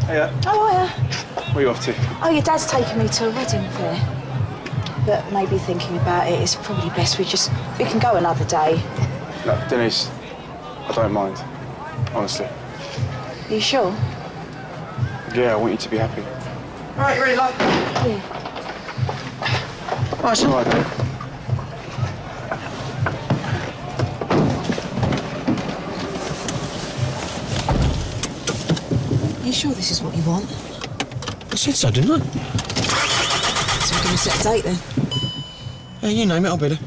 Hiya. Oh, hiya. Where are you off to? Oh, your dad's taking me to a wedding fair. But maybe thinking about it, it's probably best we can go another day. No, Denise, I don't mind. Honestly. Are you sure? Yeah, I want you to be happy. All right, ready, love? Yeah. Nice one. All right, Dave. Are you sure this is what you want? I said so, didn't I? So we're going to set a date then? Yeah, you name it, I'll be there.